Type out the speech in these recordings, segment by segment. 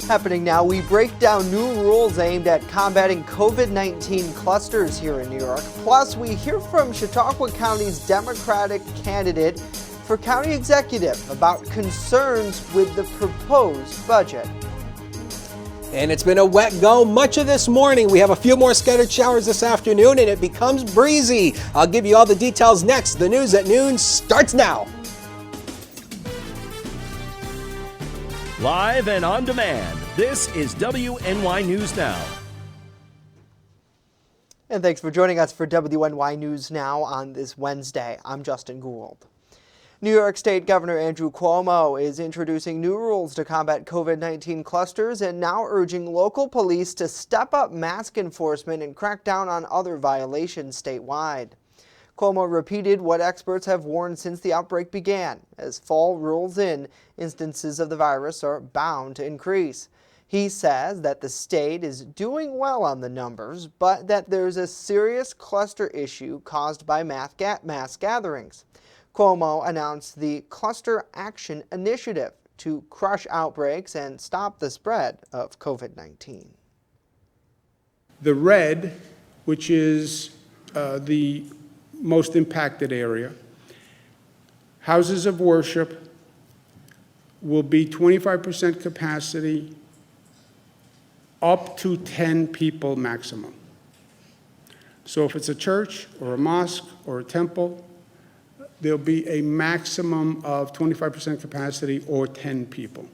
Happening now, we break down new rules aimed at combating COVID-19 clusters here in New York. Plus, we hear from Chautauqua County's Democratic candidate for county executive about concerns with the proposed budget. And it's been a wet go much of this morning. We have a few more scattered showers this afternoon and it becomes breezy. I'll give you all the details next. The news at noon starts now. Live and on demand, this is WNY News Now. And thanks for joining us for WNY News Now on this Wednesday. I'm Justin Gould. New York State Governor Andrew Cuomo is introducing new rules to combat COVID-19 clusters and now urging local police to step up mask enforcement and crack down on other violations statewide. Cuomo repeated what experts have warned since the outbreak began. As fall rolls in, instances of the virus are bound to increase. He says that the state is doing well on the numbers, but that there's a serious cluster issue caused by mass gatherings. Cuomo announced the Cluster Action Initiative to crush outbreaks and stop the spread of COVID-19. The red, which is the most impacted area, houses of worship will be 25% capacity, up to 10 people maximum. So if it's a church or a mosque or a temple, there'll be a maximum of 25% capacity or 10 people.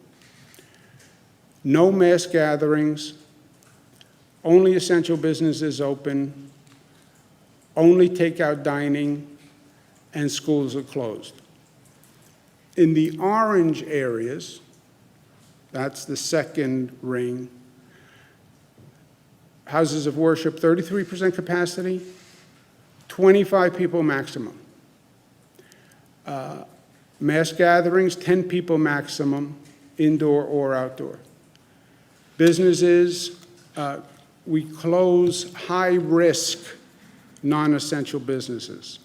No mass gatherings, only essential businesses open, only takeout dining, and schools are closed. In the orange areas, that's the second ring, houses of worship, 33% capacity, 25 people maximum. Mass gatherings, 10 people maximum, indoor or outdoor. Businesses, we close high-risk non-essential businesses.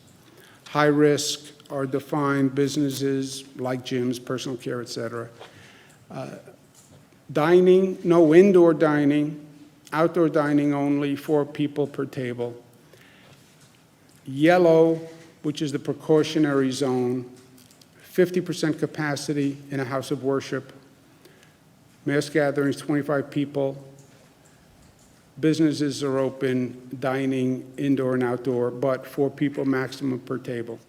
High risk are defined businesses like gyms, personal care, et cetera. Dining, no indoor dining, outdoor dining only, 4 people per table. Yellow, which is the precautionary zone, 50% capacity in a house of worship. Mass gatherings, 25 people. Businesses are open, dining, indoor and outdoor, but 4 people maximum per table.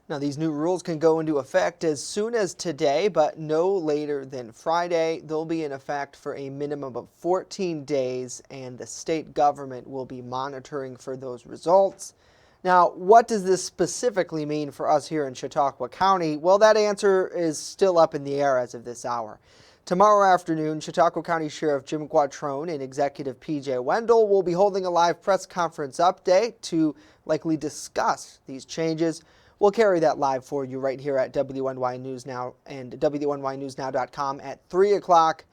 Now, these new rules can go into effect as soon as today, but no later than Friday. They'll be in effect for a minimum of 14 days, and the state government will be monitoring for those results. Now, what does this specifically mean for us here in Chautauqua County? Well, that answer is still up in the air as of this hour. Tomorrow afternoon, Chautauqua County Sheriff Jim Quattrone and Executive P.J. Wendell will be holding a live press conference update to likely discuss these changes. We'll carry that live for you right here at WNY News Now and WNYNewsNow.com at 3 o'clock,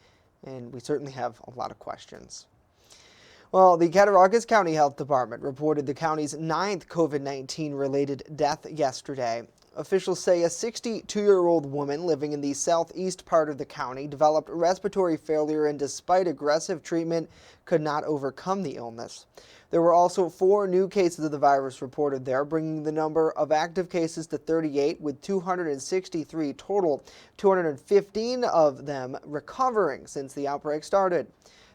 and we certainly have a lot of questions. Well, the Cattaraugus County Health Department reported the county's 9th COVID-19 related death yesterday. Officials say a 62-year-old woman living in the southeast part of the county developed respiratory failure and despite aggressive treatment could not overcome the illness. There were also 4 new cases of the virus reported there, bringing the number of active cases to 38 with 263 total, 215 of them recovering since the outbreak started.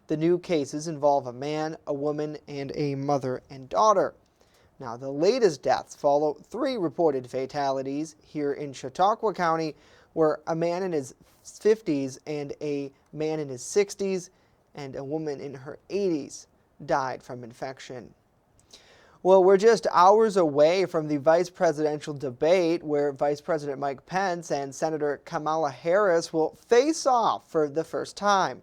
The new cases involve a man, a woman, and a mother and daughter. Now, the latest deaths follow 3 reported fatalities here in Chautauqua County, where a man in his 50s and a man in his 60s and a woman in her 80s died from infection. Well, we're just hours away from the vice presidential debate where Vice President Mike Pence and Senator Kamala Harris will face off for the first time.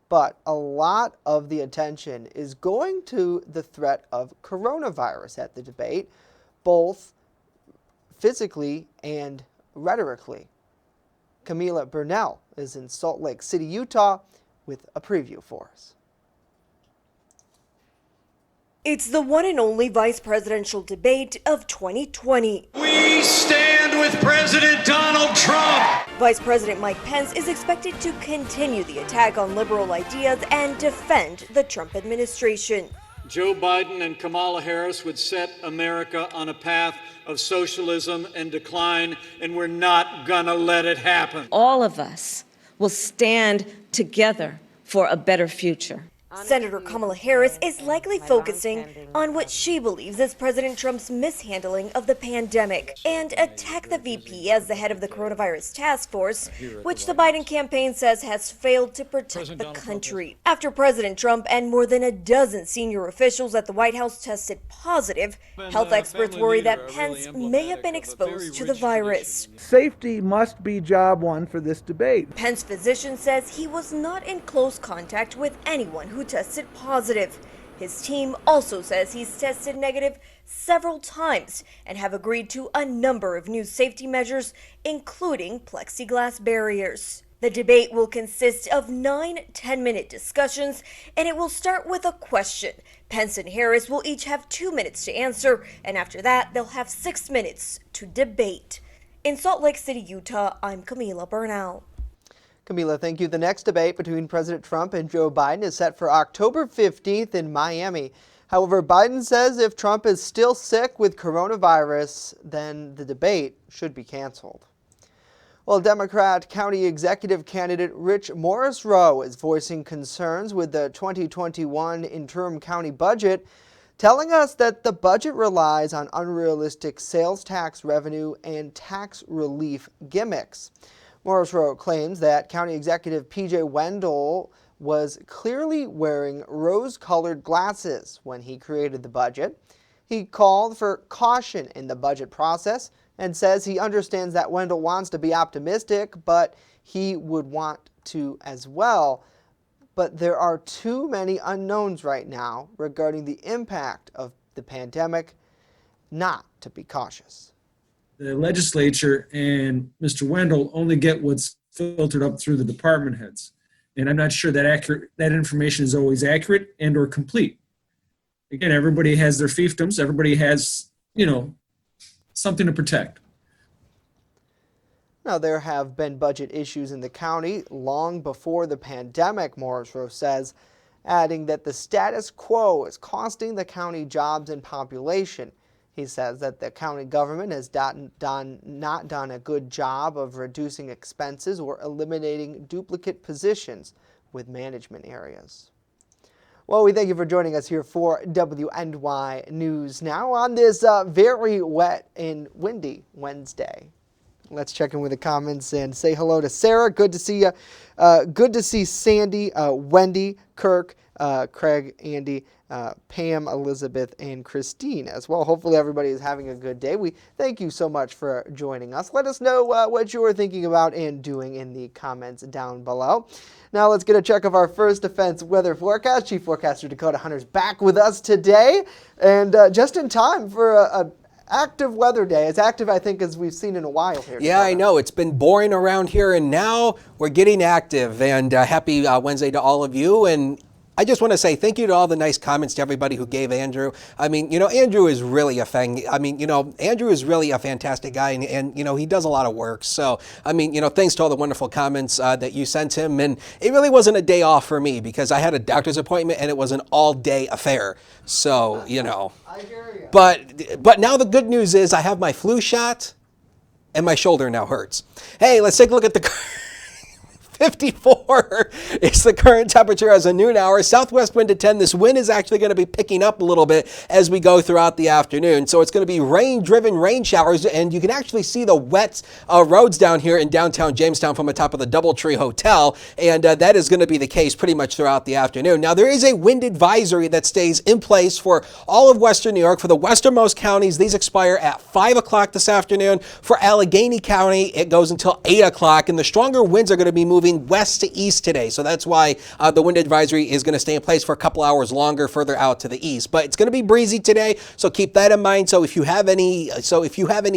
But a lot of the attention is going to the threat of coronavirus at the debate, both physically and rhetorically. Camila Burnell is in Salt Lake City, Utah, with a preview for us. It's the one and only vice presidential debate of 2020. We stand with President Donald Trump. Vice President Mike Pence is expected to continue the attack on liberal ideas and defend the Trump administration. Joe Biden and Kamala Harris would set America on a path of socialism and decline, and we're not gonna let it happen. All of us will stand together for a better future. Senator Kamala Harris is likely focusing on what she believes is President Trump's mishandling of the pandemic and attack the VP as the head of the coronavirus task force, which the Biden campaign says has failed to protect the country. After President Trump and more than a dozen senior officials at the White House tested positive, health experts worry that Pence may have been exposed to the virus. Safety must be job one for this debate. Pence physician says he was not in close contact with anyone who tested positive. His team also says he's tested negative several times and have agreed to a number of new safety measures, including plexiglass barriers. The debate will consist of 9 10-minute discussions, and it will start with a question. Pence and Harris will each have 2 minutes to answer, and after that, they'll have 6 minutes to debate. In Salt Lake City, Utah, I'm Camila Bernal. Camila, thank you. The next debate between President Trump and Joe Biden is set for October 15th in Miami. However, Biden says if Trump is still sick with coronavirus, then the debate should be canceled. Well, Democrat County Executive candidate Rich Morris-Rowe is voicing concerns with the 2021 interim county budget, telling us that the budget relies on unrealistic sales tax revenue and tax relief gimmicks. Morris-Rowe claims that County Executive P.J. Wendell was clearly wearing rose-colored glasses when he created the budget. He called for caution in the budget process and says he understands that Wendell wants to be optimistic, but he would want to as well. But there are too many unknowns right now regarding the impact of the pandemic not to be cautious. The legislature and Mr. Wendell only get what's filtered up through the department heads. And I'm not sure that information is always accurate and or complete. Again, everybody has their fiefdoms. Everybody has, something to protect. Now, there have been budget issues in the county long before the pandemic, Morris-Rowe says, adding that the status quo is costing the county jobs and population. He says that the county government has not done a good job of reducing expenses or eliminating duplicate positions with management areas. Well, we thank you for joining us here for WNY News Now on this very wet and windy Wednesday. Let's check in with the comments and say hello to Sarah. Good to see you. Good to see Sandy, Wendy, Kirk, Craig, Andy, Pam, Elizabeth, and Christine as well. Hopefully everybody is having a good day. We thank you so much for joining us. Let us know what you are thinking about and doing in the comments down below. Now let's get a check of our first defense weather forecast. Chief Forecaster Dakota Hunter's back with us today, and just in time for a active weather day, as active I think as we've seen in a while here. Yeah, I know. It's been boring around here, and now we're getting active. And happy Wednesday to all of you. And I just want to say thank you to all the nice comments to everybody who gave Andrew. I mean, Andrew is really Andrew is really a fantastic guy, and he does a lot of work. So, thanks to all the wonderful comments that you sent him. And it really wasn't a day off for me because I had a doctor's appointment and it was an all-day affair. So, I hear you. But now the good news is I have my flu shot and my shoulder now hurts. Hey, let's take a look at the 54 is the current temperature as a noon hour. Southwest wind to 10. This wind is actually going to be picking up a little bit as we go throughout the afternoon. So it's going to be rain-driven rain showers, and you can actually see the wet roads down here in downtown Jamestown from the top of the Doubletree Hotel, and that is going to be the case pretty much throughout the afternoon. Now, there is a wind advisory that stays in place for all of western New York. For the westernmost counties, these expire at 5 o'clock this afternoon. For Allegheny County, it goes until 8 o'clock, and the stronger winds are going to be moving moving west to east today. So that's why the wind advisory is going to stay in place for a couple hours longer further out to the east. But it's going to be breezy today, so keep that in mind. So if you have any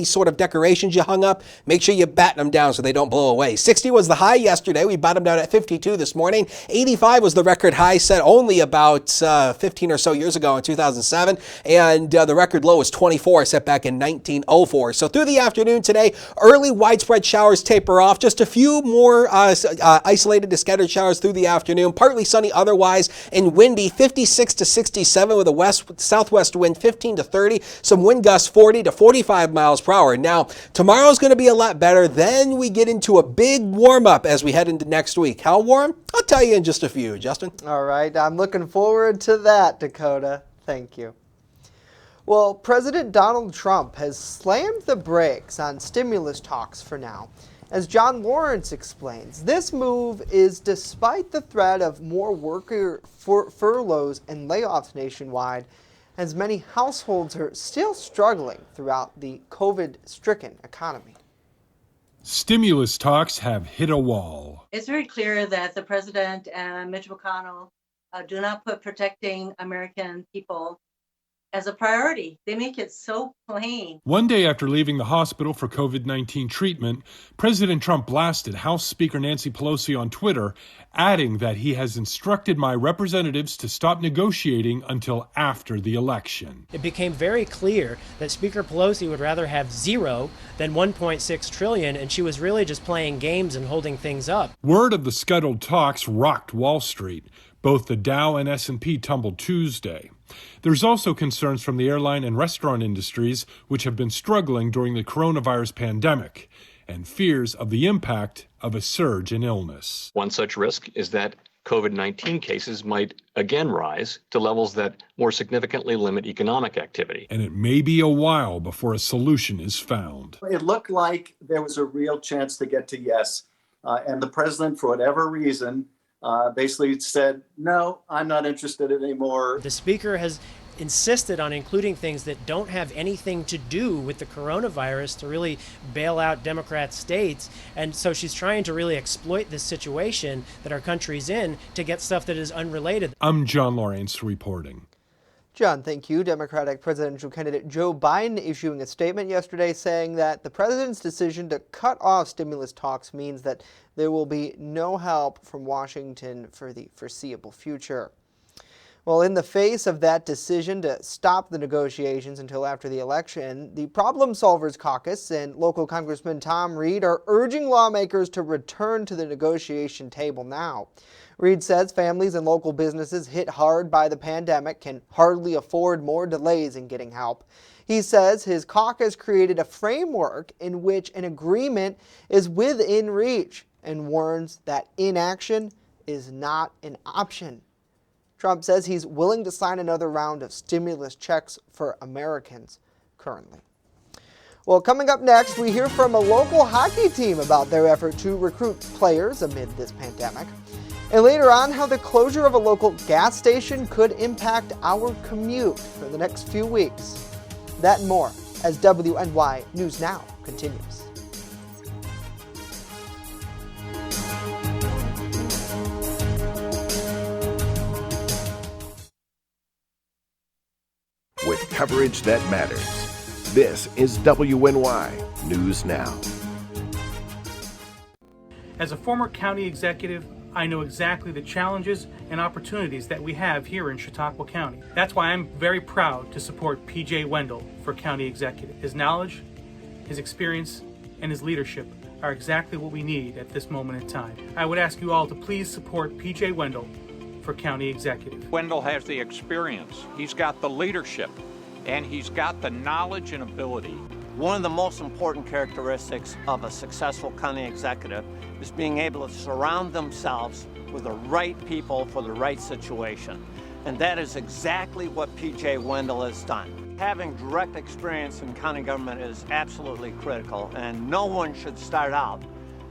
sort of decorations you hung up, make sure you batten them down so they don't blow away. 60 was the high yesterday. We bottomed out at 52 this morning. 85 was the record high set only about 15 or so years ago in 2007. And the record low was 24 set back in 1904. So through the afternoon today, early widespread showers taper off. Just a few more isolated to scattered showers through the afternoon. Partly sunny otherwise and windy, 56 to 67 with a southwest wind 15 to 30. Some wind gusts 40 to 45 miles per hour. Now, tomorrow's going to be a lot better. Then we get into a big warm up as we head into next week. How warm? I'll tell you in just a few. Justin? All right. I'm looking forward to that, Dakota. Thank you. Well, President Donald Trump has slammed the brakes on stimulus talks for now. As John Lawrence explains, this move is despite the threat of more worker furloughs and layoffs nationwide, as many households are still struggling throughout the COVID-stricken economy. Stimulus talks have hit a wall. It's very clear that the president and Mitch McConnell do not put protecting American people as a priority. They make it so plain. One day after leaving the hospital for COVID-19 treatment, President Trump blasted House Speaker Nancy Pelosi on Twitter, adding that he has instructed my representatives to stop negotiating until after the election. It became very clear that Speaker Pelosi would rather have zero than 1.6 trillion, and she was really just playing games and holding things up. Word of the scuttled talks rocked Wall Street. Both the Dow and S&P tumbled Tuesday. There's also concerns from the airline and restaurant industries, which have been struggling during the coronavirus pandemic, and fears of the impact of a surge in illness. One such risk is that COVID-19 cases might again rise to levels that more significantly limit economic activity. And it may be a while before a solution is found. It looked like there was a real chance to get to yes, and the president, for whatever reason, basically said, no, I'm not interested anymore. The speaker has insisted on including things that don't have anything to do with the coronavirus to really bail out Democrat states. And so she's trying to really exploit this situation that our country's in to get stuff that is unrelated. I'm John Lawrence reporting. John, thank you. Democratic presidential candidate Joe Biden issuing a statement yesterday saying that the president's decision to cut off stimulus talks means that there will be no help from Washington for the foreseeable future. Well, in the face of that decision to stop the negotiations until after the election, the Problem Solvers Caucus and local Congressman Tom Reed are urging lawmakers to return to the negotiation table now. Reed says families and local businesses hit hard by the pandemic can hardly afford more delays in getting help. He says his caucus created a framework in which an agreement is within reach and warns that inaction is not an option. Trump says he's willing to sign another round of stimulus checks for Americans currently. Well, coming up next, we hear from a local hockey team about their effort to recruit players amid this pandemic. And later on, how the closure of a local gas station could impact our commute for the next few weeks. That and more as WNY News Now continues. With coverage that matters, this is WNY News Now. As a former county executive, I know exactly the challenges and opportunities that we have here in Chautauqua County. That's why I'm very proud to support PJ Wendell for county executive. His knowledge, his experience, and his leadership are exactly what we need at this moment in time. I would ask you all to please support PJ Wendell for county executive. Wendell has the experience, he's got the leadership, and he's got the knowledge and ability. One of the most important characteristics of a successful county executive is being able to surround themselves with the right people for the right situation. And that is exactly what PJ Wendell has done. Having direct experience in county government is absolutely critical, and no one should start out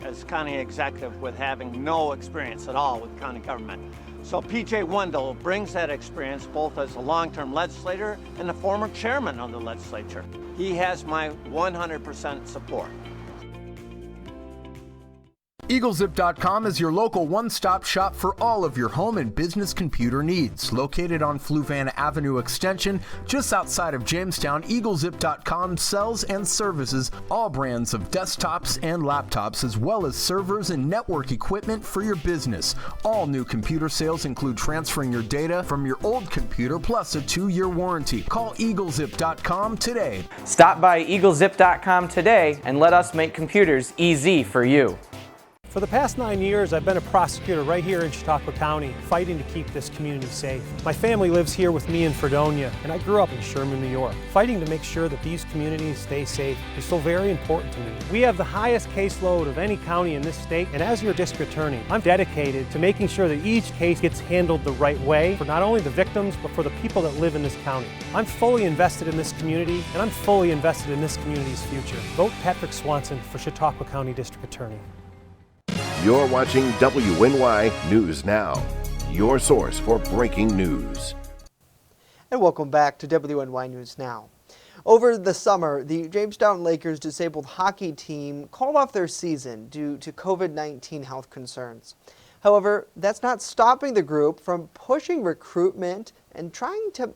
as county executive with having no experience at all with county government. So PJ Wendell brings that experience both as a long-term legislator and a former chairman of the legislature. He has my 100% support. EagleZip.com is your local one-stop shop for all of your home and business computer needs. Located on Fluvan Avenue Extension, just outside of Jamestown, EagleZip.com sells and services all brands of desktops and laptops, as well as servers and network equipment for your business. All new computer sales include transferring your data from your old computer plus a 2-year warranty. Call EagleZip.com today. Stop by EagleZip.com today and let us make computers easy for you. For the past 9 years, I've been a prosecutor right here in Chautauqua County, fighting to keep this community safe. My family lives here with me in Fredonia, and I grew up in Sherman, New York. Fighting to make sure that these communities stay safe is so very important to me. We have the highest caseload of any county in this state, and as your district attorney, I'm dedicated to making sure that each case gets handled the right way for not only the victims, but for the people that live in this county. I'm fully invested in this community, and I'm fully invested in this community's future. Vote Patrick Swanson for Chautauqua County District Attorney. You're watching WNY News Now, your source for breaking news. And welcome back to WNY News Now. Over the summer, the Jamestown Lakers disabled hockey team called off their season due to COVID-19 health concerns. However, that's not stopping the group from pushing recruitment and trying to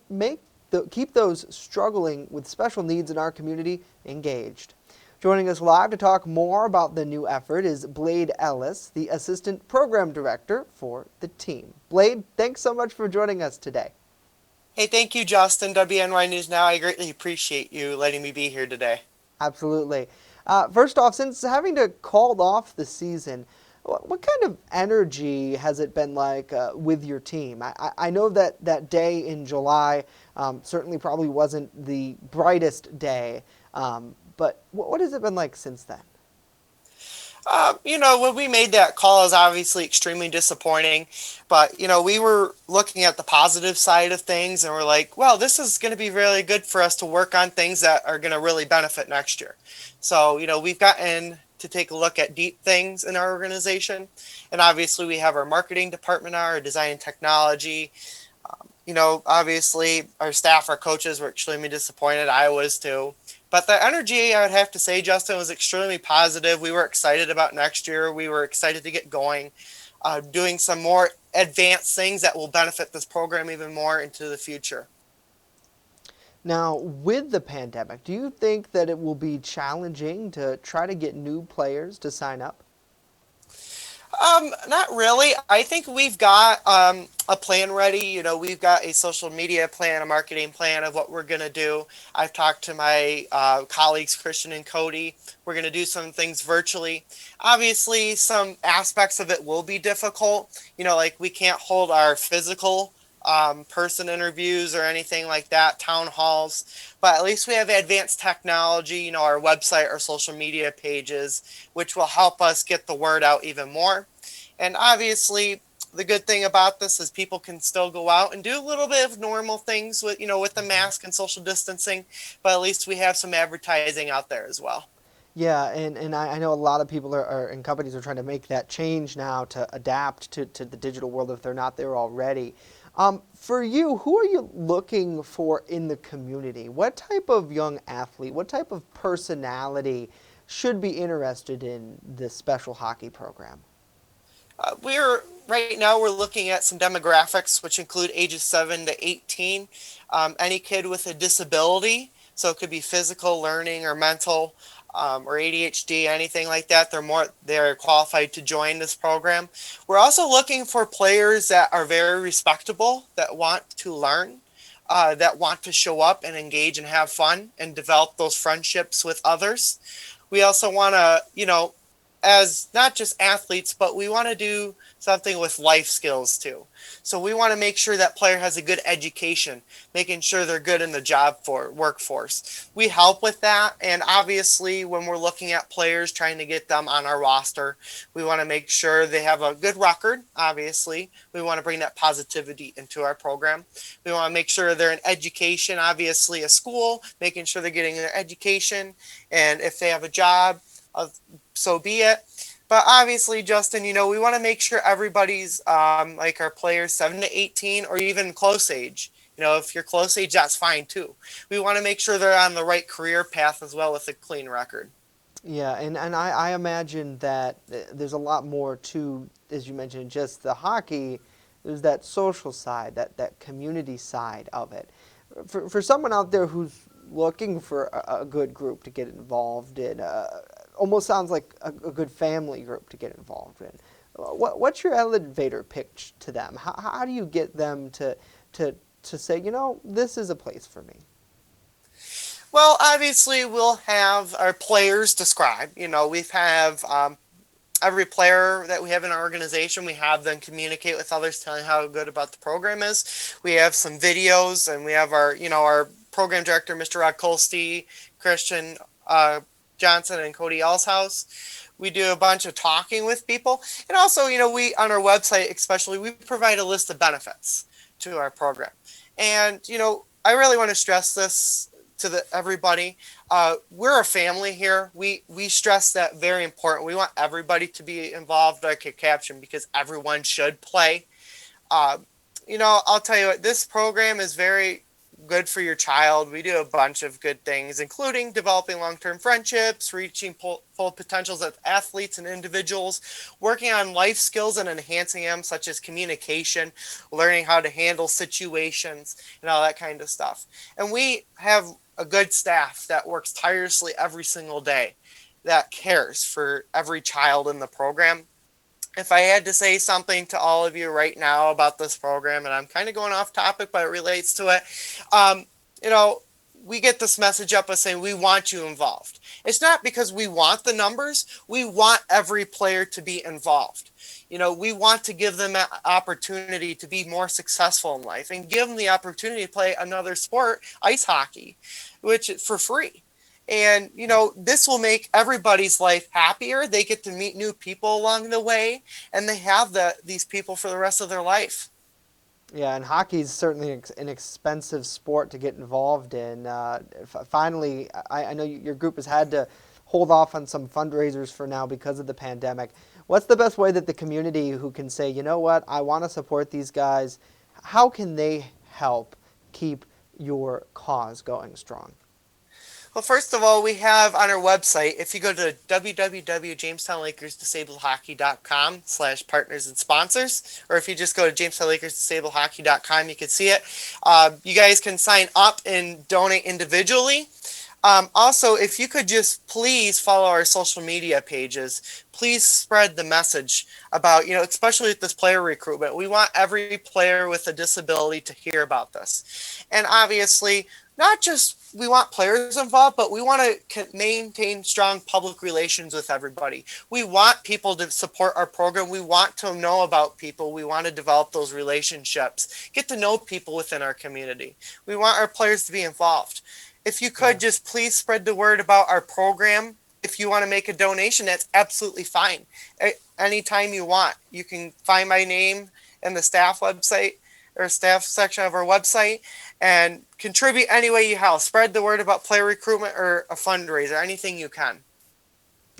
keep those struggling with special needs in our community engaged. Joining us live to talk more about the new effort is Blade Ellis, the Assistant Program Director for the team. Blade, thanks so much for joining us today. Hey, thank you, Justin. WNY News Now. I greatly appreciate you letting me be here today. Absolutely. First off, since having to call off the season, what kind of energy has it been like with your team? I know that day in July certainly probably wasn't the brightest day. But what has it been like since then? When we made that call, it was obviously extremely disappointing. But, we were looking at the positive side of things and we're like, well, this is going to be really good for us to work on things that are going to really benefit next year. So, we've gotten to take a look at deep things in our organization. And obviously we have our marketing department, our design and technology. Obviously our staff, our coaches were extremely disappointed. I was too. But the energy, I would have to say, Justin, was extremely positive. We were excited about next year. We were excited to get going, doing some more advanced things that will benefit this program even more into the future. Now, with the pandemic, do you think that it will be challenging to try to get new players to sign up? Not really. I think we've got a plan ready. We've got a social media plan, a marketing plan of what we're going to do. I've talked to my colleagues, Christian and Cody. We're going to do some things virtually. Obviously, some aspects of it will be difficult. Like we can't hold our physical person interviews or anything like that, town halls. But at least we have advanced technology, our website, our social media pages, which will help us get the word out even more. And obviously, the good thing about this is people can still go out and do a little bit of normal things with, with the mask and social distancing, but at least we have some advertising out there as well. Yeah, and I know a lot of people and companies are trying to make that change now to adapt to the digital world if they're not there already. For you, who are you looking for in the community? What type of young athlete, what type of personality should be interested in this special hockey program? Right now we're looking at some demographics, which include ages 7 to 18. Any kid with a disability, so it could be physical, learning, or mental, or ADHD, anything like that. They're qualified to join this program. We're also looking for players that are very respectable, that want to learn, that want to show up and engage and have fun and develop those friendships with others. We also want to, as not just athletes, but we want to do something with life skills too. So we want to make sure that player has a good education, making sure they're good in the workforce. We help with that. And obviously when we're looking at players, trying to get them on our roster, we want to make sure they have a good record. Obviously, we want to bring that positivity into our program. We want to make sure they're in education, obviously a school, making sure they're getting their education. And if they have a job, so be it. But obviously, Justin, we want to make sure everybody's like our players 7 to 18 or even close age. If you're close age, that's fine too. We want to make sure they're on the right career path as well with a clean record. Yeah, and I imagine that there's a lot more to, as you mentioned, just the hockey. There's that social side, that community side of it. For someone out there who's looking for a good group to get involved in, almost sounds like a good family group to get involved in. What's your elevator pitch to them? How do you get them to say, this is a place for me? Well, obviously, we'll have our players describe. We have every player that we have in our organization, we have them communicate with others, telling how good about the program is. We have some videos, and we have our program director, Mr. Rod Colsty, Christian Johnson, and Cody Elshouse. We do a bunch of talking with people, and also, we on our website, especially, we provide a list of benefits to our program, and I really want to stress this to everybody. We're a family here. We stress that very important. We want everybody to be involved, like a caption, because everyone should play. I'll tell you what, this program is very good for your child. We do a bunch of good things, including developing long-term friendships, reaching full potentials as athletes and individuals, working on life skills and enhancing them, such as communication, learning how to handle situations, and all that kind of stuff. And we have a good staff that works tirelessly every single day that cares for every child in the program. If I had to say something to all of you right now about this program, and I'm kind of going off topic, but it relates to it, we get this message up as saying we want you involved. It's not because we want the numbers. We want every player to be involved. We want to give them an opportunity to be more successful in life and give them the opportunity to play another sport, ice hockey, which is for free. And, this will make everybody's life happier. They get to meet new people along the way, and they have these people for the rest of their life. Yeah, and hockey is certainly an expensive sport to get involved in. Finally, I know your group has had to hold off on some fundraisers for now because of the pandemic. What's the best way that the community who can say, you know what, I want to support these guys, how can they help keep your cause going strong? Well, first of all, we have on our website, if you go to www.jamestownlakersdisabled.hockey.com/partners and sponsors, or if you just go to jamestownlakersdisabled.hockey.com, you can see it. You guys can sign up and donate individually. Also, if you could just please follow our social media pages, please spread the message about, especially with this player recruitment. We want every player with a disability to hear about this. And obviously, not just we want players involved, but we want to maintain strong public relations with everybody. We want people to support our program. We want to know about people. We want to develop those relationships, get to know people within our community. We want our players to be involved. If you could just please spread the word about our program. If you want to make a donation, that's absolutely fine. Anytime you want, you can find my name in the staff website or staff section of our website and contribute any way you help. Spread the word about player recruitment or a fundraiser, anything you can.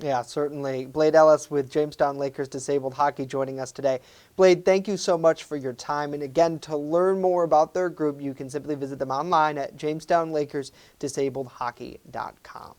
Yeah, certainly. Blade Ellis with Jamestown Lakers Disabled Hockey joining us today. Blade, thank you so much for your time. And again, to learn more about their group, you can simply visit them online at jamestownlakersdisabledhockey.com.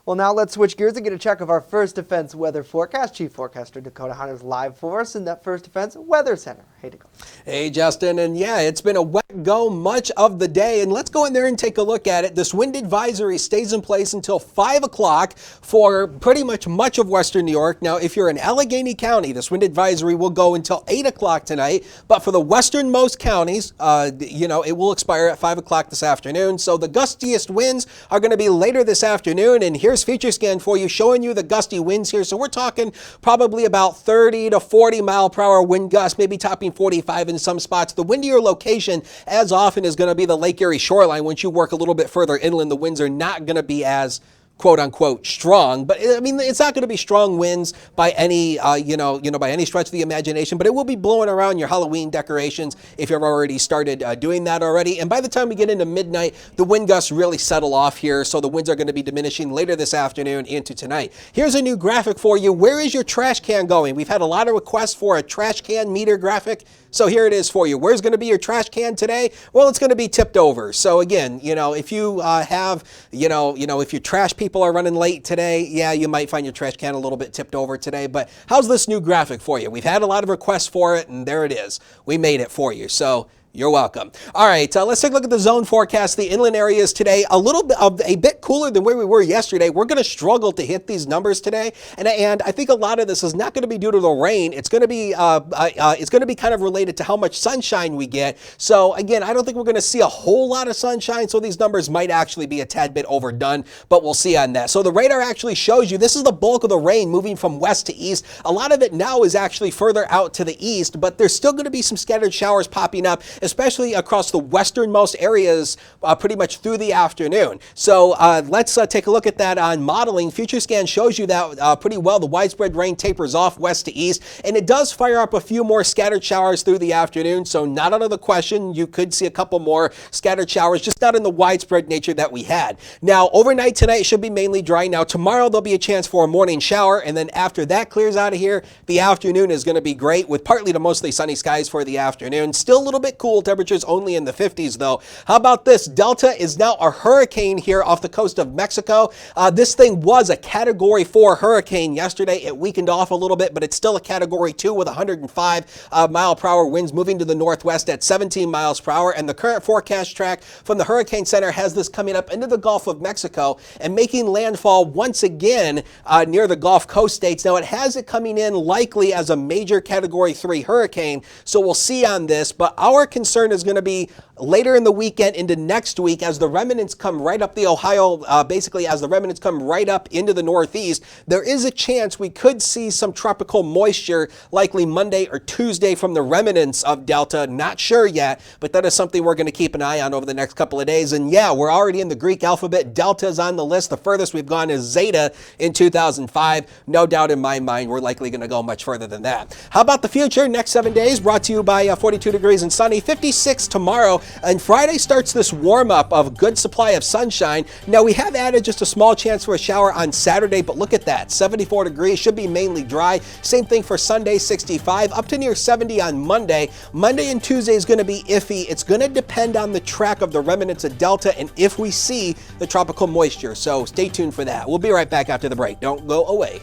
Well, now let's switch gears and get a check of our First Defense weather forecast. Chief Forecaster Dakota Hunter's live for us in that First Defense Weather Center. Hey, Dakota. Hey, Justin. And yeah, it's been a wet go much of the day. And let's go in there and take a look at it. This wind advisory stays in place until 5 o'clock for pretty much of western New York. Now, if you're in Allegheny County, this wind advisory will go until 8 o'clock tonight. But for the westernmost counties, it will expire at 5 o'clock this afternoon. So the gustiest winds are going to be later this afternoon. And here's Feature Scan for you, showing you the gusty winds here. So we're talking probably about 30 to 40 mile per hour wind gusts, maybe topping 45 in some spots. The windier location as often is going to be the Lake Erie shoreline. Once you work a little bit further inland, the winds are not going to be as quote unquote strong, but I mean, it's not going to be strong winds by any, by any stretch of the imagination, but it will be blowing around your Halloween decorations if you've already started doing that already. And by the time we get into midnight, the wind gusts really settle off here. So the winds are going to be diminishing later this afternoon into tonight. Here's a new graphic for you. Where is your trash can going? We've had a lot of requests for a trash can meter graphic. So here it is for you. Where's going to be your trash can today? Well, it's going to be tipped over. So again, if you have, if your trash people are running late today. Yeah, you might find your trash can a little bit tipped over today, but how's this new graphic for you? We've had a lot of requests for it, and there it is. We made it for you, so you're welcome. All right, let's take a look at the zone forecast. The inland areas today, a bit cooler than where we were yesterday. We're going to struggle to hit these numbers today, and I think a lot of this is not going to be due to the rain. It's going to be kind of related to how much sunshine we get. So again, I don't think we're going to see a whole lot of sunshine, so these numbers might actually be a tad bit overdone, but we'll see on that. So the radar actually shows you this is the bulk of the rain moving from west to east. A lot of it now is actually further out to the east, but there's still going to be some scattered showers popping up, especially across the westernmost areas pretty much through the afternoon. So let's take a look at that on modeling. Future Scan shows you that pretty well. The widespread rain tapers off west to east, and it does fire up a few more scattered showers through the afternoon. So not out of the question. You could see a couple more scattered showers, just not in the widespread nature that we had. Now, overnight tonight it should be mainly dry. Now, tomorrow there'll be a chance for a morning shower, and then after that clears out of here, the afternoon is going to be great with partly to mostly sunny skies for the afternoon. Still a little bit cool. Temperatures only in the 50s though. How about this? Delta is now a hurricane here off the coast of Mexico. This thing was a Category 4 hurricane yesterday. It weakened off a little bit, but it's still a Category 2 with 105 mile per hour winds moving to the northwest at 17 miles per hour. And the current forecast track from the Hurricane Center has this coming up into the Gulf of Mexico and making landfall once again near the Gulf Coast states. Now it has it coming in likely as a major Category 3 hurricane, so we'll see on this, but our concern is going to be later in the weekend into next week as the remnants come right up the Ohio, basically as the remnants come right up into the northeast. There is a chance we could see some tropical moisture likely Monday or Tuesday from the remnants of Delta. Not sure yet, but that is something we're going to keep an eye on over the next couple of days. And yeah, we're already in the Greek alphabet. Delta is on the list. The furthest we've gone is Zeta in 2005. No doubt in my mind we're likely going to go much further than that. How about the future? Next 7 days brought to you by 42 degrees and sunny, 56 tomorrow. And Friday starts this warm up of good supply of sunshine. Now we have added just a small chance for a shower on Saturday, but look at that, 74 degrees, should be mainly dry. Same thing for Sunday, 65, up to near 70 on Monday. Monday and Tuesday is going to be iffy. It's going to depend on the track of the remnants of Delta and if we see the tropical moisture. So stay tuned for that. We'll be right back after the break. Don't go away.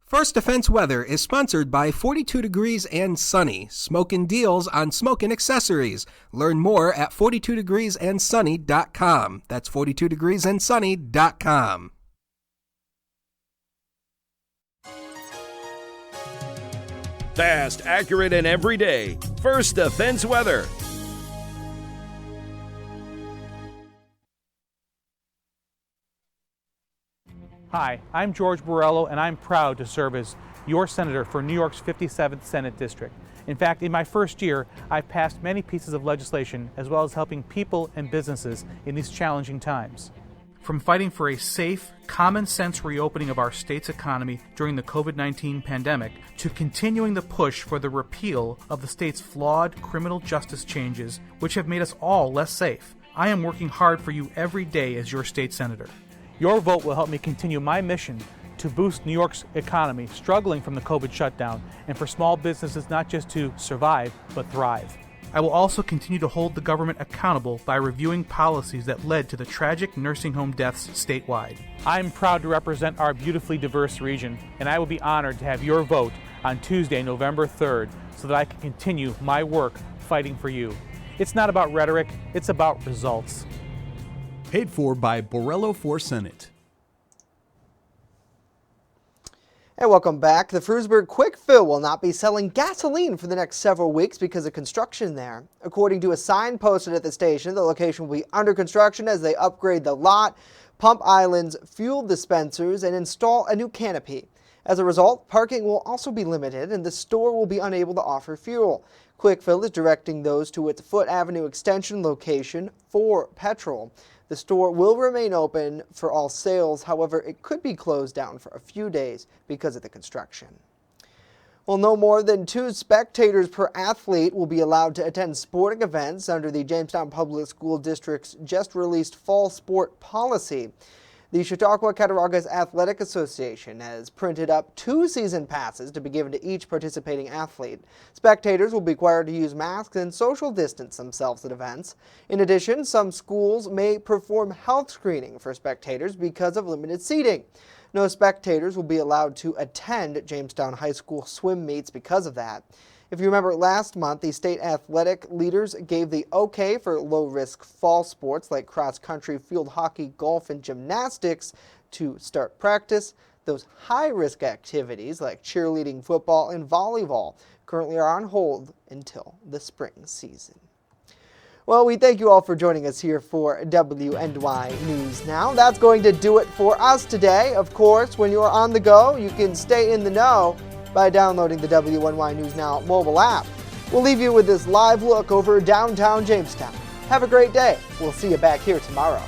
First Defense Weather is sponsored by 42 Degrees and Sunny, smokin' deals on smoking accessories. Learn more at 42degreesandsunny.com. That's 42degreesandsunny.com. Fast, accurate, and everyday. First Defense Weather. Hi, I'm George Borrello, and I'm proud to serve as your senator for New York's 57th Senate District. In fact, in my first year, I've passed many pieces of legislation as well as helping people and businesses in these challenging times. From fighting for a safe, common-sense reopening of our state's economy during the COVID-19 pandemic to continuing the push for the repeal of the state's flawed criminal justice changes, which have made us all less safe, I am working hard for you every day as your state senator. Your vote will help me continue my mission to boost New York's economy, struggling from the COVID shutdown, and for small businesses not just to survive, but thrive. I will also continue to hold the government accountable by reviewing policies that led to the tragic nursing home deaths statewide. I'm proud to represent our beautifully diverse region, and I will be honored to have your vote on Tuesday, November 3rd, so that I can continue my work fighting for you. It's not about rhetoric, it's about results. Paid for by Borrelo for Senate. And welcome back. The Frewsburg Quick Fill will not be selling gasoline for the next several weeks because of construction there. According to a sign posted at the station, the location will be under construction as they upgrade the lot, pump islands, fuel dispensers, and install a new canopy. As a result, parking will also be limited and the store will be unable to offer fuel. Quick Fill is directing those to its Foote Avenue Extension location for petrol. The store will remain open for all sales, however, it could be closed down for a few days because of the construction. Well, no more than 2 spectators per athlete will be allowed to attend sporting events under the Jamestown Public School District's just released fall sport policy. The Chautauqua Cattaraugus Athletic Association has printed up 2 season passes to be given to each participating athlete. Spectators will be required to use masks and social distance themselves at events. In addition, some schools may perform health screening for spectators because of limited seating. No spectators will be allowed to attend Jamestown High School swim meets because of that. If you remember last month, the state athletic leaders gave the okay for low-risk fall sports like cross-country, field hockey, golf, and gymnastics to start practice. Those high-risk activities like cheerleading, football, and volleyball currently are on hold until the spring season. Well, we thank you all for joining us here for WNY News Now. That's going to do it for us today. Of course, when you're on the go, you can stay in the know by downloading the WNY News Now mobile app. We'll leave you with this live look over downtown Jamestown. Have a great day. We'll see you back here tomorrow.